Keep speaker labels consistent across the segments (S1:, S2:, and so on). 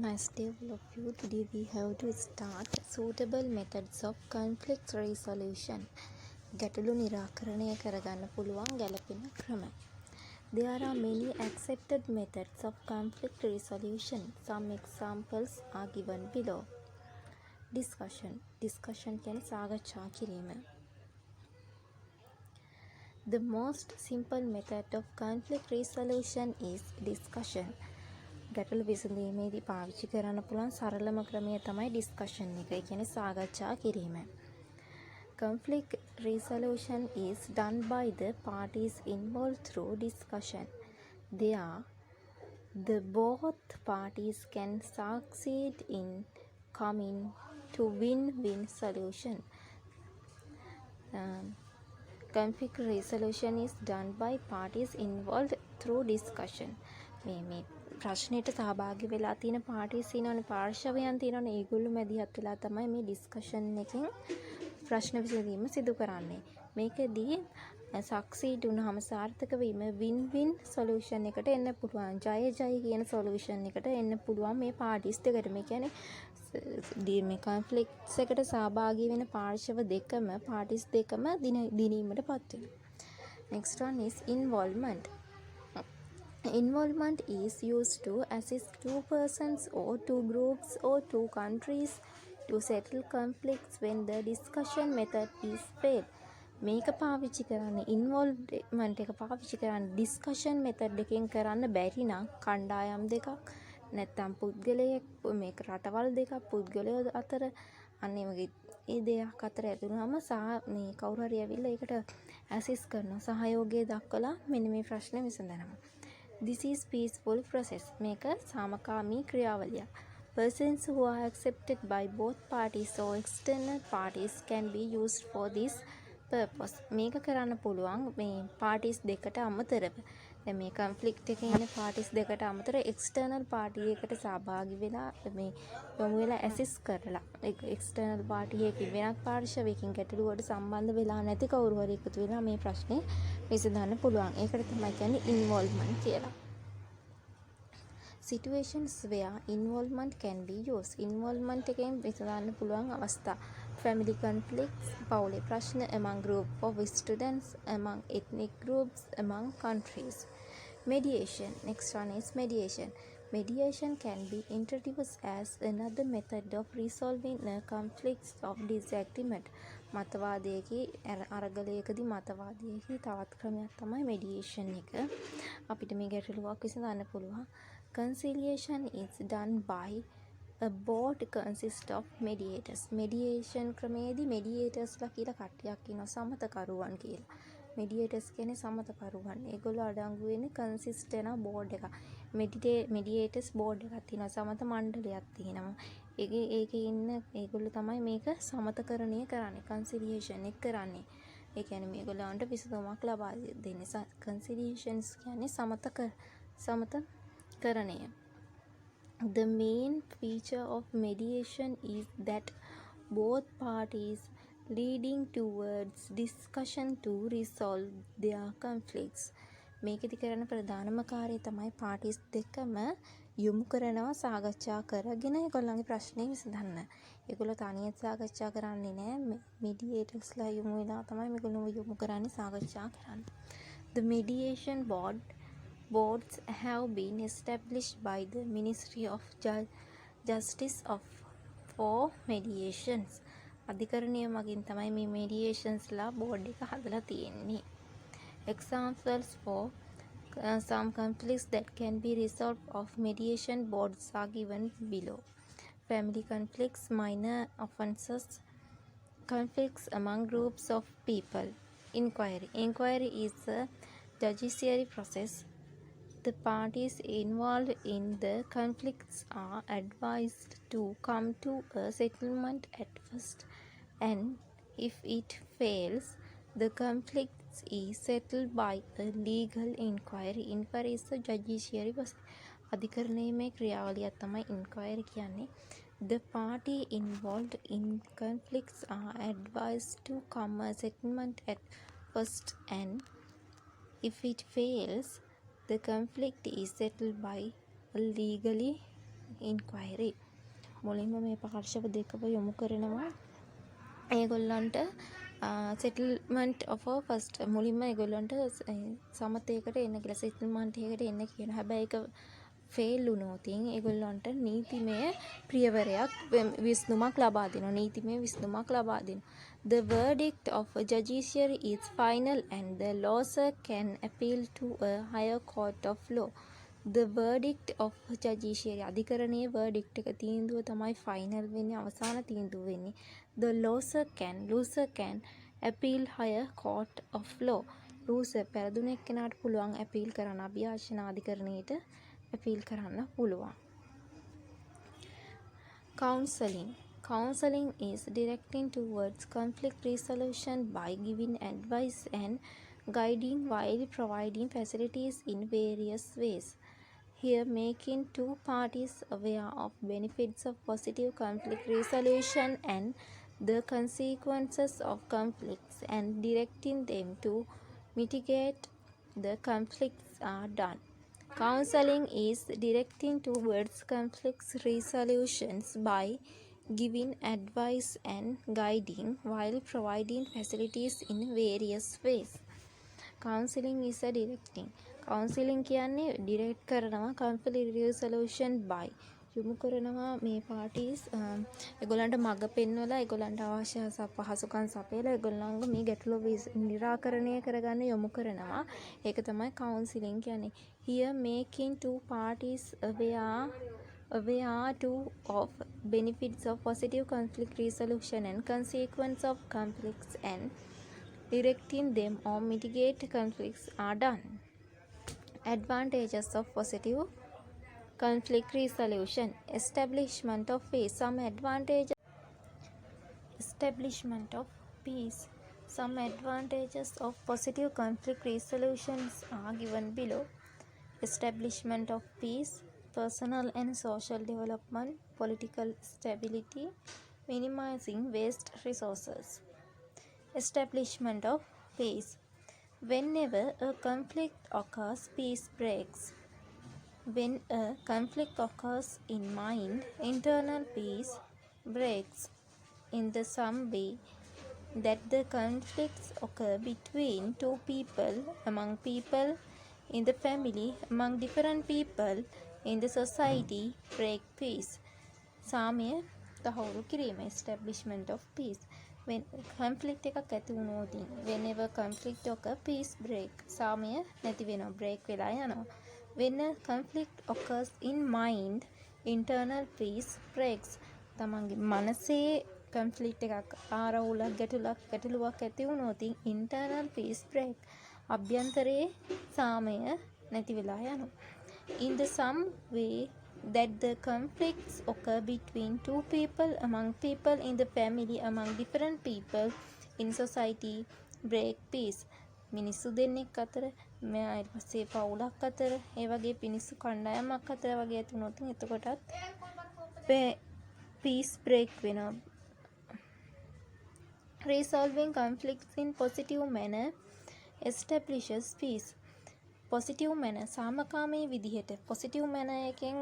S1: Nice day all of you. Today we have to start suitable methods of conflict resolution. ගැටලු නිරාකරණය කරගන්න පුළුවන් ගැළපෙන ක්‍රම. There are many accepted methods of conflict resolution. Some examples are given below. Discussion. Discussion කියන්නේ සාකච්ඡා කිරීම. The most simple method of conflict resolution is discussion. ගැටලු විසඳීමේදී පාවිච්චි කරන්න පුළුවන් සරලම ක්‍රමය තමයි ඩිස්කෂන් එක. ඒ කියන්නේ සාකච්ඡා කිරීම. Conflict resolution is done by the parties involved through discussion. There, the both parties can succeed in coming to win-win solution. Conflict resolution is done by parties involved through discussion. මේ ප්‍රශ්නෙට සහභාගී වෙලා තියෙන පාර්ටිස් ඉන්නවනේ, පාර්ශවයන් තියෙනවනේ, ඒගොල්ලෝ මැදිහත් වෙලා තමයි මේ ඩිස්කෂන් එකෙන් ප්‍රශ්න විසඳීම සිදු කරන්නේ. මේකදී සක්සීඩ් වුණාම සාර්ථක වීම වින් වින් සොලියුෂන් එකට එන්න පුළුවන්. ජය ජය කියන සොලියුෂන් එකට එන්න පුළුවන් මේ පාර්ටිස් දෙකට. මේ කියන්නේ මේ කොන්ෆ්ලික්ට්ස් එකට සහභාගී වෙන පාර්ශව දෙකම පාර්ටිස් දෙකම දිනීමටපත් වෙනවා. Next one is involvement. Involvement is used to assist two persons or two groups or two countries to settle conflicts when the discussion method is failed. මේක පාවිච්චි කරන්නේ ඉන්වොල්ව්මන්ට් එක පාවිච්චි කරන්නේ ඩිස්කෂන් මෙතඩ් එකෙන් කරන්න බැරි නම් කණ්ඩායම් දෙකක් නැත්නම් පුද්ගලයෙක් මේක රටවල් දෙකක් පුද්ගලයෝ අතර අනේ වගේ ඒ දෙයක් අතර ඇතුළාම මේ කවුරු හරි ඇවිල්ලා ඒකට ඇසිස්ට් කරනවා සහයෝගය දක්වලා මෙන්න මේ ප්‍රශ්නේ විසඳනවා. This is peaceful process. මේක සාමකාමී ක්‍රියාවලියක්. Persons who are accepted by both parties or external parties can be used for this purpose. මේක කරන්න පුළුවන් මේ parties දෙකට අමතරව. දැන් මේ conflict එකේ ඉන්න parties දෙකට අමතරව external party එකට සහභාගී වෙලා මේ යොමු වෙලා assist කරලා external party එකකින් වෙනත් පාර්ශවයකින් ගැටලුවට සම්බන්ධ වෙලා නැති කවුරු හරි එකතු වෙලා මේ ප්‍රශ්නේ විසඳන්න පුළුවන්. ඒකට තමයි කියන්නේ involvement කියලා. Situations where involvement can be used. Involvement එකෙන් විසඳන්න පුළුවන් අවස්ථා. Family conflicts, පවුලේ ප්‍රශ්න, among group of students, among ethnic groups, among countries. Mediation. Next one is mediation. Mediation can be introduced as another method of resolving a conflict of disagreement. මතවාදයේදී අරගලයකදී මතවාදයේදී තවත් ක්‍රමයක් තමයි mediation එක. අපිට මේ ගැටලුවක් විසඳන්න පුළුවන්. Conciliation is done by a board consists of mediators. Mediation ක්‍රමයේදී mediatorsලා කියලා කට්ටියක් ඉන්නවා සමතකරුවන් කියලා. mediators කියන්නේ සමතකරුවන්. ඒගොල්ලෝ අඩංගු වෙන්නේ consist වෙන board එකක්. mediators board එකක් තියෙනවා. සමත මණ්ඩලයක් තියෙනවා. ඒකේ ඉන්න ඒගොල්ලෝ තමයි මේක සමතකරණය කරන්නේ. conciliation එක කරන්නේ. ඒ කියන්නේ මේගොල්ලන්ට විසඳුමක් ලබා දෙන්නේ. conciliations කියන්නේ සමතකරණය. The main feature of mediation is that both parties leading towards discussion to resolve their conflicts. මේකෙදි කරන ප්‍රධානම කාර්යය තමයි parties දෙකම යොමු කරනවා සාකච්ඡා කරගෙන ඒගොල්ලන්ගේ ප්‍රශ්නේ විසඳන්න. ඒගොල්ලෝ තනියෙන් සාකච්ඡා කරන්නේ නැහැ. mediatorsලා යොමු වෙලා තමයි මේගොල්ලෝ යොමු කරන්නේ සාකච්ඡා කරන්න. The mediation boards have been established by the Ministry of Justice for mediations. අධිකරණය මගින් තමයි මේ mediationsලා board එක හදලා තියෙන්නේ. Examples for some conflicts that can be resolved of mediation boards are given below. Family conflicts, minor offences, conflicts among groups of people. Inquiry. Inquiry is a judiciary process. The parties involved in the conflicts are advised to come to a settlement at first, and if it fails, the conflict is settled by a legal inquiry. Inquiry is a judiciary process. අධිකරණයේ ක්‍රියාවලියක් තමයි inquiry කියන්නේ. The party involved in conflicts are advised to come a settlement at first, and if it fails, the conflict is settled by a inquiry. මුලින්ම මේ පාර්ශව දෙකම යොමු කරනවා ඒගොල්ලන්ට settlement of a first මුලින්ම ඒගොල්ලන්ට සමතයකට එන්න කියලා settlement එකකට එන්න කියන හැබැයි ඒක ෆේල් වුණොත් ඒගොල්ලන්ට නීතිමය ප්‍රියවරයක් විසඳුමක් ලබා දෙනවා නීතිමය විසඳුමක් ලබා දෙනවා. The verdict of a judiciary is final and the lawyer can appeal to a higher court of law. The verdict of judiciary අධිකරණයේ verdict එක තීන්දුව තමයි final වෙන්නේ අවසාන තීන්දුව වෙන්නේ. The lawyer can appeal higher court of law. loser පෙරදුන එක්කෙනාට පුළුවන් appeal කරන්න අභියාචන අධිකරණයට appeal කරන්න පුළුවන්. Counseling is directing towards conflict resolution by giving advice and guiding while providing facilities in various ways. Here, making two parties aware of benefits of positive conflict resolution and the consequences of conflicts and directing them to mitigate the conflicts are done. Counseling is directing towards conflict resolutions by giving advice and guiding while providing facilities in various ways. Counseling is a directing. Counseling කියන්නේ direct කරනවා conflict resolution by යොමු කරනවා මේ parties ඒගොල්ලන්ට මඟ පෙන්වලා ඒගොල්ලන්ට අවශ්‍ය පහසුකම් සපයලා ඒගොල්ලන්ගේ මේ ගැටලුව නිරාකරණය කරගන්න යොමු කරනවා. ඒක තමයි counseling කියන්නේ. Here making two parties aware of benefits of positive conflict resolution and consequence of conflicts and directing them or mitigate conflicts are done. Advantages of positive conflict resolution. Establishment of peace. Some advantages. Establishment of peace. Some advantages of positive conflict resolutions are given below. Establishment of peace, personal and social development, political stability, minimizing waste resources. Establishment of peace. Whenever a conflict occurs, peace breaks. When a conflict occurs in mind, internal peace breaks in the some way that the conflicts occur between two people, among people in the family, among different people in the society, break peace. සාමය තහවුරු කිරීම establishment of peace. When conflict එකක් ඇති වුණොත් whenever conflict occur, peace break. සාමය නැති වෙනවා, break වෙලා යනවා. When a conflict occurs in mind, internal peace breaks. තමන්ගේ මනසේ conflict එකක් ආරවුලක් ගැටලුවක් ඇති වුණොත් internal peace break. අභ්‍යන්තරයේ සාමය නැති වෙලා යනවා. In the some way that the conflicts occur between two people, among people in the family, among different people in society, break peace. මිනිස්සු දෙන්නෙක් අතර ඊට පස්සේ පවුලක් අතර ඒ වගේ මිනිස්සු කණ්ඩායමක් අතර වගේ ඇති වුණොත් එතකොටත් peace break වෙනවා. Resolving conflicts in positive manner establishes peace. positive manner සාමකාමී විදිහට positive manner එකෙන්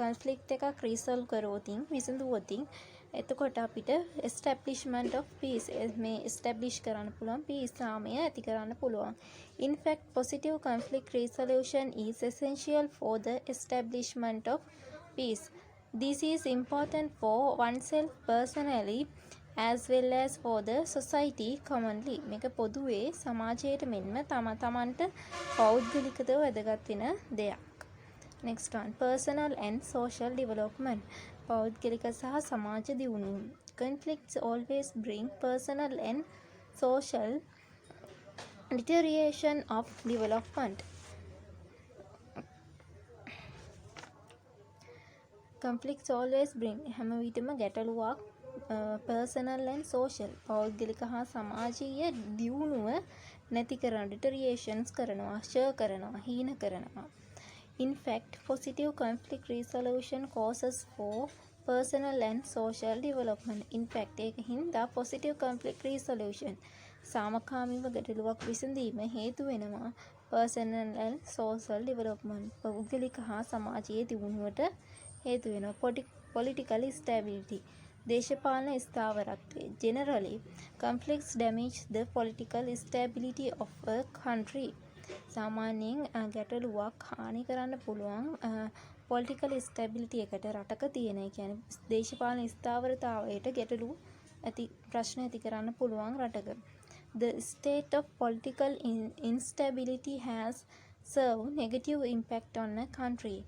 S1: conflict එකක් resolve කරොත් විසඳුවොත් එතකොට අපිට establishment of peace මේ establish කරන්න පුළුවන් peace සාමය ඇති කරන්න පුළුවන්. In fact, positive conflict resolution is essential for the establishment of peace. This is important for oneself personally as well as for the society commonly. මේක පොදුවේ සමාජයට මෙන්ම තමන්ට පෞද්ගලිකව වැදගත් වෙන දෙයක්. Next one, personal and social development. පෞද්ගලික සහ සමාජ දියුණුව. Conflicts always bring personal and social deterioration of development. Conflicts always bring හැම විටම ගැටලුවක් personal and social පෞද්ගලික හා සමාජීය දියුණුව නැති කරන deteriorations කරනවා, ෂර් කරනවා, හීන කරනවා. In fact, positive conflict resolution causes for personal and social development. In fact, ඒක හින්දා positive conflict resolution සාමකාමීව ගැටලුවක් විසඳීම හේතු වෙනවා personal and social development පෞද්ගලික හා සමාජීය දියුණුවට හේතු වෙනවා. political stability දේශපාලන ස්ථාවරත්වය. Generally, conflicts damage the political stability of a country. සාමාන්‍යයෙන් ගැටලුවක් හානි කරන්න පුළුවන් political stability එකට රටක තියෙන. ඒ කියන්නේ දේශපාලන ස්ථාවරතාවයට ගැටලු ඇති ප්‍රශ්න ඇති කරන්න පුළුවන් රටක. The state of political instability has served negative impact on a country.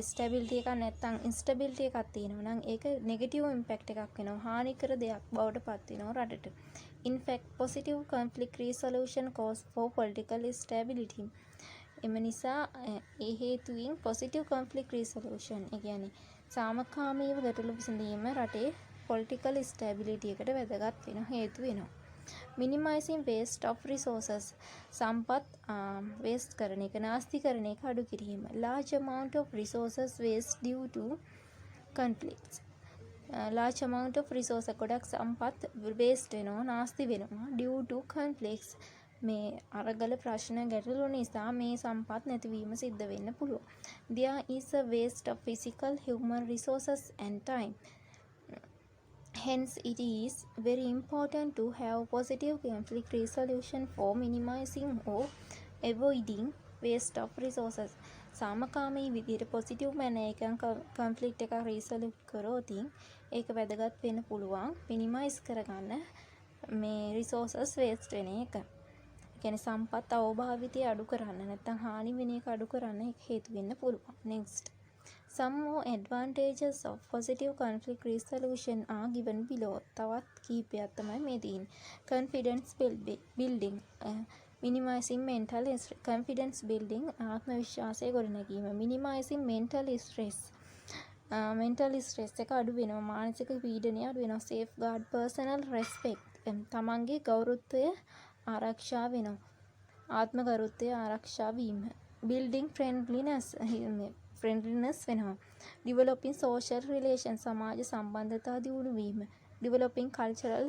S1: Stability එකක් නැත්නම් ඉන්ස්ටැබිලිටි එකක් තියෙනවා නම් ඒක නෙගටිව් ඉම්පැක්ට් එකක් වෙනවා. හානිකර දෙයක් බවට පත් වෙනවා රටට. In fact, positive conflict resolution cause for political stability. එම නිසා ඒ හේතුවෙන් positive conflict resolution ඒ කියන්නේ සාමකාමීව ගැටලු විසඳීම රටේ political stability එකට වැදගත් වෙන හේතු වෙනවා. Minimizing waste of resources සම්පත් waste කරන එක නාස්ති කරන එක අඩු කිරීම. Large amount of resources waste due to conflicts. large amount of resources ගොඩක් සම්පත් waste වෙනවා නාස්ති වෙනවා due to conflicts. මේ අරගල ප්‍රශ්න ගැටලු නිසා මේ සම්පත් නැතිවීම සිද්ධ වෙන්න පුළුවන්. There is a waste of physical human resources and time. Hence, it is very important to have positive conflict resolution for minimizing or avoiding waste of resources. සාමකාමී විදිහට positive manner එකෙන් conflict එක resolve කරොත් ඒක වැදගත් වෙන්න පුළුවන් minimize කරගන්න මේ resources waste වෙන එක. කියන්නේ සම්පත් අවභාවිතය අඩු කරන්න නැත්නම් හානි වෙන එක අඩු කරන්න ඒක හේතු වෙන්න පුළුවන්. Next, some more advantages of positive conflict resolution are given below. තවත් කීපයක් තමයි මේ තියෙන්නේ. Confidence building, minimizing mental confidence building, ආත්ම විශ්වාසය ගොඩනැගීම. Minimizing mental stress, mental stress එක අඩු වෙනවා. මානසික පීඩනය අඩු වෙනවා. Safeguard personal respect, තමන්ගේ ගෞරවය ආරක්ෂා වෙනවා. ආත්ම ගෞරවය ආරක්ෂා වීම. Building friendliness වෙනවා. Developing social relations, සමාජ සම්බන්ධතා දියුණු වීම. Developing cultural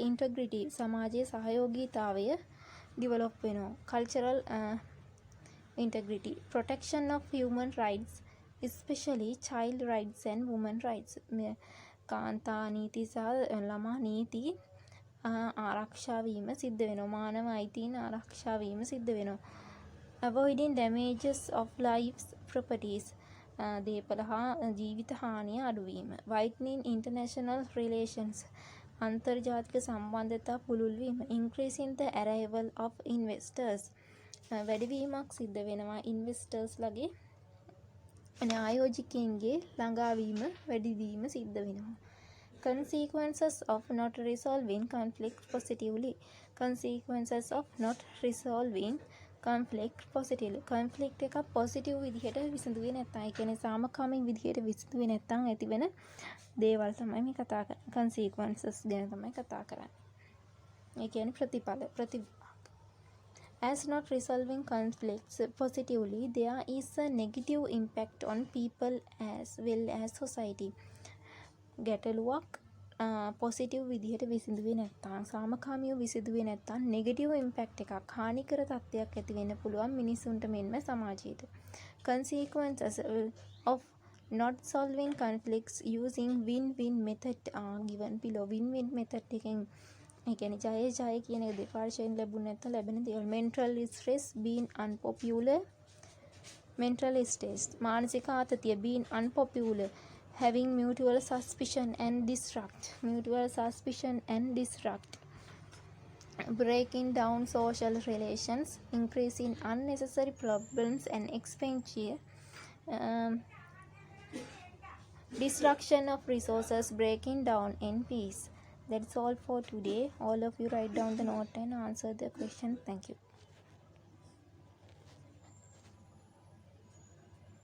S1: integrity, සමාජයේ සහයෝගීතාවය develop වෙනවා. Cultural integrity. Protection of human rights, especially child rights and women rights. කාන්තා නීති සහ ළමා නීති ආරක්ෂා වීම සිද්ධ වෙනවා. මානව අයිතීන් ආරක්ෂා වීම සිද්ධ වෙනවා. Avoiding damages of lives, properties, දේපල හා ජීවිත හානිය අඩුවීම. Widening international relations, අන්තර්ජාතික සම්බන්ධතා පුළුල් වීම. Increasing the arrival of investors, වැඩිවීමක් සිද්ධ වෙනවා investors ලගේ ආයෝජකයන්ගේ ළඟාවීම වැඩිවීම සිද්ධ වෙනවා. Consequences of not resolving conflict positively. Consequences of not resolving conflict positively. conflict එක positive විදිහට විසඳුවේ නැත්නම් ඒ කියන්නේ සාමකාමී විදිහට විසඳුවේ නැත්නම් ඇති වෙන දේවල් තමයි මේ කතා කරන්නේ. consequences ගැන තමයි කතා කරන්නේ. ඒ කියන්නේ ප්‍රතිවිපාක. As not resolving conflicts positively, there is a negative impact on people as well as society. ගැටලුවක් පොසිටිව් විදිහට විසඳුවේ නැත්නම් සාමකාමීව විසඳුවේ නැත්නම් නෙගටිව් ඉම්පැක්ට් එකක් හානිකර තත්ත්වයක් ඇති වෙන්න පුළුවන් මිනිසුන්ට මෙන්ම සමාජයට. Consequences of not solving conflicts using win-win method are given below. win-win method එකෙන් ඒ කියන්නේ ජය කියන එක දෙපාර්ශ්වයෙන් ලැබුණ නැත්නම් ලැබෙන දේවල්. mental stress, being unpopular, mental stress මානසික ආතතිය, being unpopular, having mutual suspicion and distrust, breaking down social relations, increasing unnecessary problems and expenditure, destruction of resources, breaking down in peace. That's all for today. All of you write down the note and answer the question. Thank you.